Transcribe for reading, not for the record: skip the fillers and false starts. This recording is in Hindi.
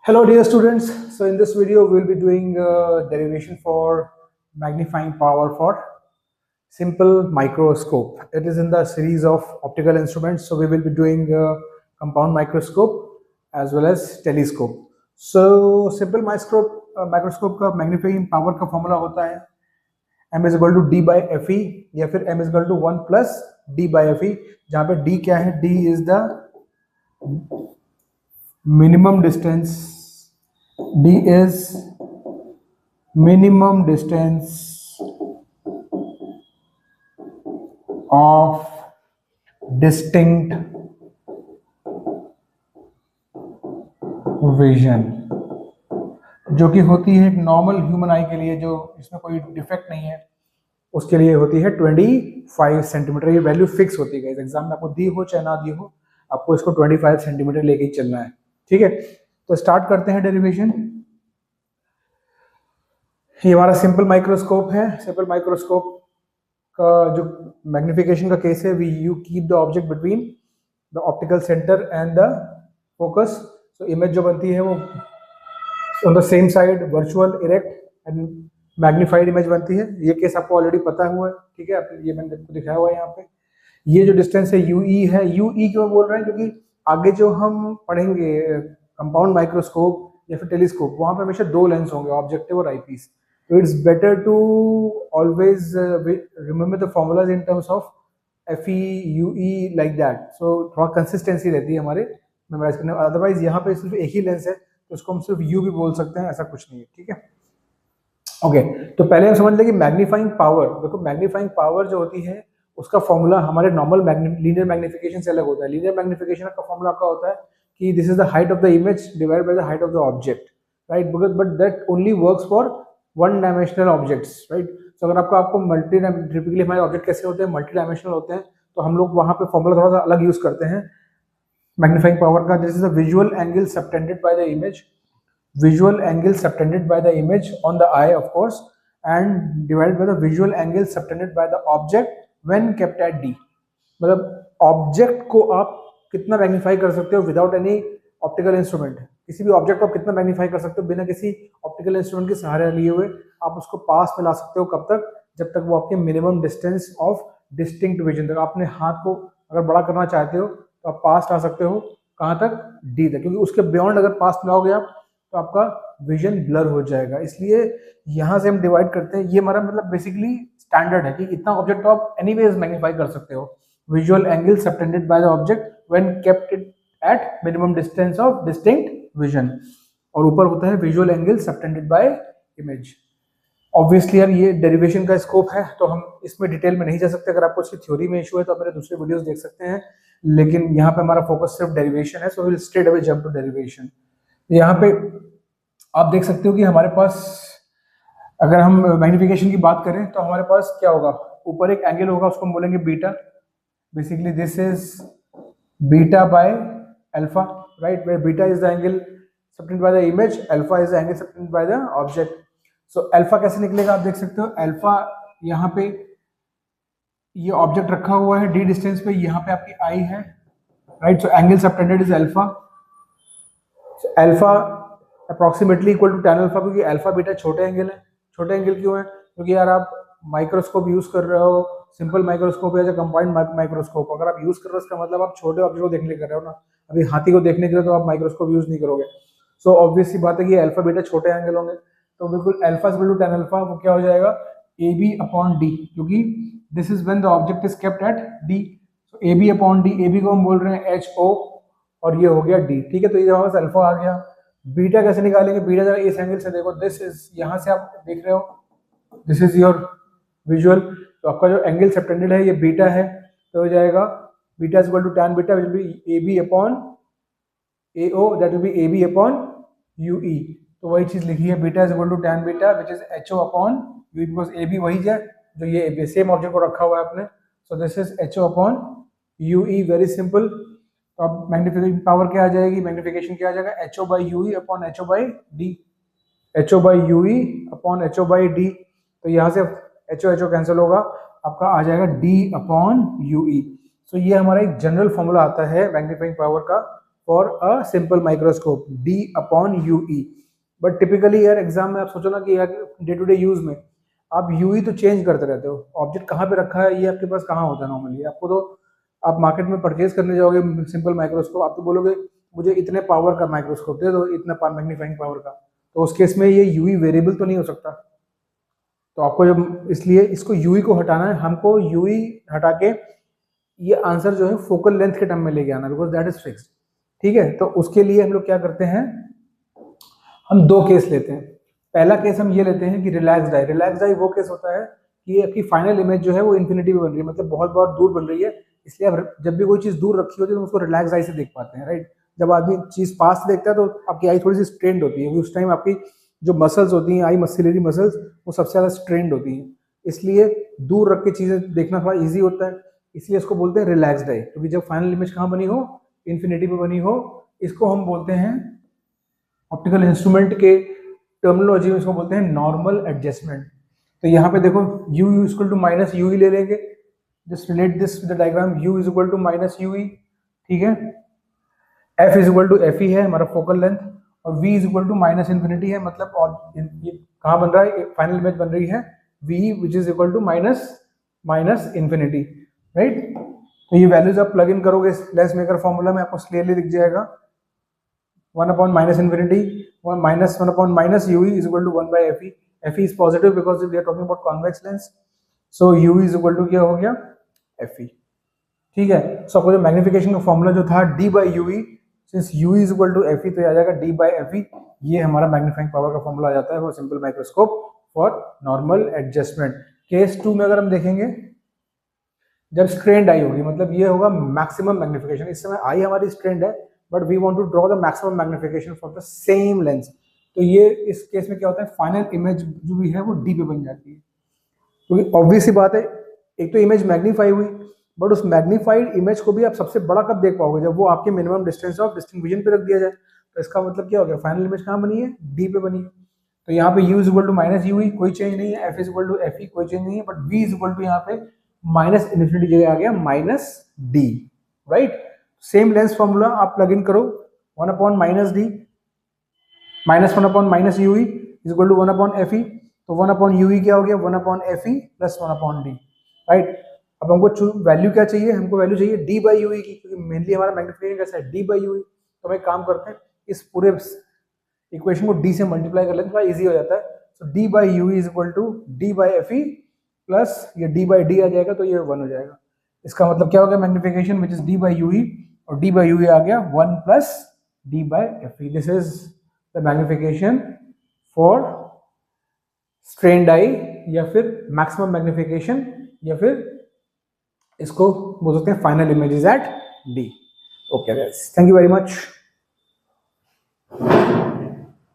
Hello dear students, so in this video we will be doing derivation for magnifying power for simple microscope. It is in the series of optical instruments, so we will be doing compound microscope as well as telescope. So simple microscope का magnifying power का formula होता है m is equal to d by fe या फिर m is equal to 1 plus d by fe, जहाँ पे d क्या है, d is the minimum distance, d is minimum distance of distinct vision, जो कि होती है एक नॉर्मल ह्यूमन आई के लिए, जो इसमें कोई डिफेक्ट नहीं है, उसके लिए होती है 25 सेंटीमीटर। ये वैल्यू फिक्स होती है, एग्जाम में आपको दी हो चाहे ना दी हो, आपको इसको 25 सेंटीमीटर लेके ही चलना है। ठीक है, तो स्टार्ट करते हैं डेरिवेशन। ये हमारा सिंपल माइक्रोस्कोप है। सिंपल माइक्रोस्कोप का जो मैग्निफिकेशन का केस है, you keep the object between the optical centre and the focus. So image जो बनती है वो on the same side virtual, erect and magnified image बनती है। ये केस आपको ऑलरेडी पता हुआ है। ठीक है, ये मैंने आपको दिखाया हुआ है यहाँ पे। ये जो डिस्टेंस है यूई है। यूई क्यों बोल रहे हैं? क्योंकि आगे जो हम पढ़ेंगे कंपाउंड माइक्रोस्कोप या फिर टेलीस्कोप, वहां पे हमेशा दो लेंस होंगे, ऑब्जेक्टिव और आईपीस। तो it's better to always remember the formulas in terms of FE UE like that. So थोड़ा कंसिस्टेंसी रहती है हमारे मेमोराइज करने में। अदरवाइज यहाँ पे सिर्फ एक ही लेंस है तो उसको हम सिर्फ यू भी बोल सकते हैं, ऐसा कुछ नहीं है। ठीक है, ओके। तो पहले हम समझ लें कि मैग्नीफाइंग पावर, देखो मैग्नीफाइंग पावर जो होती है उसका फॉर्मूला हमारे नॉर्मल लीनियर मैग्निफिकेशन से अलग होता है। लीनियर मैग्निफिकेशन का फॉर्मूला आपका होता है कि this is the height of the image divided by the height of the object, right? But that only works for one dimensional objects, right? तो अगर आपको टिपिकली हमारे ऑब्जेक्ट कैसे होते हैं, मल्टी डायमेंशनल होते हैं, तो हम लोग वहां पे फॉर्मूला थोड़ा सा अलग यूज करते हैं मैग्नीफाइंग पावर का। This is the visual angle subtended by the image, visual angle subtended by the image on the eye of course, and divided by the visual angle subtended by the object when kept at d। मतलब ऑब्जेक्ट को आप कितना मैग्नीफाई कर सकते हो विदाउट एनी ऑप्टिकल इंस्ट्रूमेंट। किसी भी ऑब्जेक्ट को आप कितना मैग्नीफाई कर सकते हो बिना किसी ऑप्टिकल इंस्ट्रूमेंट के सहारे लिए हुए, आप उसको पास में ला सकते हो। कब तक? जब तक वो आपके minimum distance of distinct vision तक। आपने हाथ को अगर बड़ा करना चाहते हो तो आप पास ला सकते हो, कहाँ तक? डी तक, क्योंकि उसके बियॉन्ड अगर पास लाओगे आप तो आपका विजन ब्लर हो जाएगा। इसलिए यहां से हम डिवाइड करते हैं। ये हमारा मतलब बेसिकली स्टैंडर्ड है कि इतना ऑब्जेक्ट तो आप एनीवेज मैग्नीफाई कर सकते हो। Visual angle subtended by the object when kept it at minimum distance of distinct vision, और ऊपर होता है visual angle subtended bye image. Obviously यार ये डेरिवेशन का स्कोप है तो हम इसमें डिटेल में नहीं जा सकते। अगर आपको इसकी थ्योरी में इशू है तो आप मेरे दूसरे वीडियोस देख सकते हैं, लेकिन यहाँ पे हमारा फोकस सिर्फ डेरिवेशन है। So will straight away jump to derivation. यहाँ पे आप देख सकते हो कि हमारे पास अगर हम मैग्निफिकेशन की बात करें तो हमारे पास क्या होगा, ऊपर एक एंगल होगा, उसको हम बोलेंगे beta. Basically this is beta by alpha, right? Where beta is the angle subtended by the image, alpha is the angle subtended by the object. So alpha कैसे निकलेगा आप देख सकते हो। अल्फा यहाँ पे ये ऑब्जेक्ट रखा हुआ है डी डिस्टेंस पे, यहाँ पे आपकी आई है, right? So angle subtended is alpha. Alpha approximately equal to tan alpha, क्योंकि अल्फा बीटा छोटे एंगल है। छोटे एंगल क्यों है? क्योंकि यार आप माइक्रोस्कोप यूज कर रहे हो, सिंपल माइक्रोस्कोप या कंबाइंड माइक्रोस्कोप अगर आप यूज कर रहे हो, इसका मतलब आप छोटे ऑब्जेक्ट को देखने के लिए कर रहे हो ना। अभी हाथी को देखने के लिए तो आप माइक्रोस्कोप यूज नहीं करोगे। सो ऑब्वियस सी बात है कि अल्फा बीटा छोटे एंगल होंगे, तो बिल्कुल alpha equal to tan alpha, वो क्या हो जाएगा? AB अपॉन डी, क्योंकि this is when the object is kept at d. So AB upon d, AB को हम बोल रहे हैं HO और ये हो गया D। ठीक है, तो ये हमारे पास अल्फा आ गया। बीटा कैसे निकालेंगे? बीटा जरा इस एंगल से देखो, दिस इज, यहाँ से आप देख रहे हो, दिस इज योर विजुअल। तो आपका जो एंगल सबटेंडेड है ये बीटा है, तो हो जाएगा beta is equal to tan beta will be AB upon AO, that will be AB upon UE। तो वही चीज लिखी है, beta is equal to tan beta which is HO upon UE, because AB वही है जो ये सेम ऑब्जेक्ट को रखा हुआ है आपने। So this is HO upon UE, very simple. तो अब मैग्निफिकेशन पावर क्या आ जाएगी, मैग्निफिकेशन क्या आ जाएगा? HO by UE upon HO by D, HO by UE upon HO by D। तो यहाँ से HO कैंसिल होगा, आपका आ जाएगा D अपॉन UE। सो ये हमारा एक जनरल फॉर्मूला आता है मैग्नीफाइंग पावर का for a simple microscope D/UE। But typically यार एग्जाम में आप सोचो ना कि यार डे टू डे यूज में आप यूई तो चेंज करते रहते हो, ऑब्जेक्ट कहाँ पे रखा है ये आपके पास कहाँ होता है नॉर्मली। आपको तो आप मार्केट में परचेज करने जाओगे सिंपल माइक्रोस्कोप, आप तो बोलोगे मुझे इतने पावर का माइक्रोस्कोप दे दो, इतना मैग्नीफाइंग पावर का, तो उस केस में ये यूई वेरिएबल तो नहीं हो सकता। तो आपको जब इसलिए इसको यूई को हटाना है, हमको यूई हटा के ये आंसर जो है फोकल लेंथ के टर्म में लेके आना, बिकॉज दैट इज फिक्स्ड। ठीक है, तो उसके लिए हम लोग क्या करते हैं, हम दो केस लेते हैं। पहला केस हम ये लेते हैं कि रिलैक्स डाई। रिलैक्स डाई वो केस होता है कि आपकी फाइनल इमेज जो है वो इन्फिनिटी में बन रही है, मतलब बहुत बहुत दूर बन रही है, इसलिए आप जब भी कोई चीज दूर रखी होती है तो उसको रिलैक्स डाई से देख पाते हैं, राइट। जब आदमी चीज पास से देखता है तो आपकी आई थोड़ी सी स्ट्रेंड होती है, उस टाइम आपकी जो मसल्स होती हैं, आई मसिलरी मसल्स, वो सबसे ज्यादा स्ट्रेंड होती हैं, इसलिए दूर रख के चीजें देखना थोड़ा ईजी होता है, इसलिए इसको बोलते हैं रिलैक्स डाई। क्योंकि जब फाइनल इमेज कहाँ बनी हो, इन्फिनिटी पे बनी हो, इसको हम बोलते हैं ऑप्टिकल इंस्ट्रूमेंट के टर्मिनोलॉजी में इसको बोलते हैं नॉर्मल एडजस्टमेंट। तो यहाँ पे देखो u इक्वल टू माइनस यू ले लेंगे, just relate this with the diagram, u is equal to minus u, ठीक है। f is equal to f है हमारा फोकल लेंथ, और v is equal to minus infinity है, मतलब और ये कहाँ बन रहा है, फाइनल इमेज बन रही है v which is equal to minus infinity, right. तो ये वैल्यूज आप प्लग इन करोगे लेंस मेकर फॉर्मूला में, आपको क्लियरली दिख जाएगा 1 upon minus infinity, 1 upon minus UE is equal to 1 by FE. FE is positive because we are talking about convex lens. So UE is equal to क्या हो गया, FE, ठीक है। सो आपको जो मैग्निफिकेशन का फॉर्मूला जो था D by UE, since UE is equal to FE, तो ये आ जाएगा D by FE। ये हमारा मैग्नीफाइंग पावर का फॉर्मूला आ जाता है for simple microscope for normal adjustment. Case 2 में अगर हम देखेंगे, जब स्ट्रेंड आई होगी, मतलब ये होगा मैक्सिमम मैग्निफिकेशन, इस समय आई हमारी स्ट्रेंड है, but we want to draw the maximum magnification for the same lens. तो ये इस केस में क्या होता है, फाइनल इमेज जो भी है वो डी पे बन जाती है, क्योंकि ऑब्वियस सी बात है, एक तो इमेज मैग्नीफाई हुई, बट उस मैग्नीफाइड इमेज को भी आप सबसे बड़ा कब देख पाओगे, जब वो आपके minimum distance of distinct vision पे रख दिया जाए। तो इसका मतलब क्या हो गया, फाइनल इमेज कहाँ बनी है, डी पे बनी है। तो यहाँ पे u is equal to minus u, कोई चेंज नहीं है, f is equal to f, कोई चेंज नहीं है, but v is equal to यहाँ पे माइनस इन्फिनिटी जगह आ गया minus d, right. Same lens formula आप प्लग इन करो, 1 upon minus d minus 1 upon minus u is equal to 1 upon f e. तो 1 अपॉन यू क्या हो गया, 1 upon f E plus 1 upon D, right. अब हमको वैल्यू क्या चाहिए, हमको वैल्यू चाहिए डी बाई यू की, क्योंकि मेनली हमारा मैग्नीफिकेशन कैसा है, डी बाई यू। तो हम एक काम करते हैं, इस पूरे इक्वेशन को डी से मल्टीप्लाई कर लेते हैं, थोड़ा ईजी हो जाता है। So D by U is equal to D by F E plus ये डी बाई डी आ जाएगा, तो ये 1 हो जाएगा। इसका मतलब क्या हो गया, magnification which is D by U, और डी बाई यू आ गया 1 plus D by F E. This is the magnification for strained eye, या फिर मैक्सिमम मैग्नीफिकेशन, या फिर इसको बोल सकते हैं final image is at d. Okay guys, thank you very much.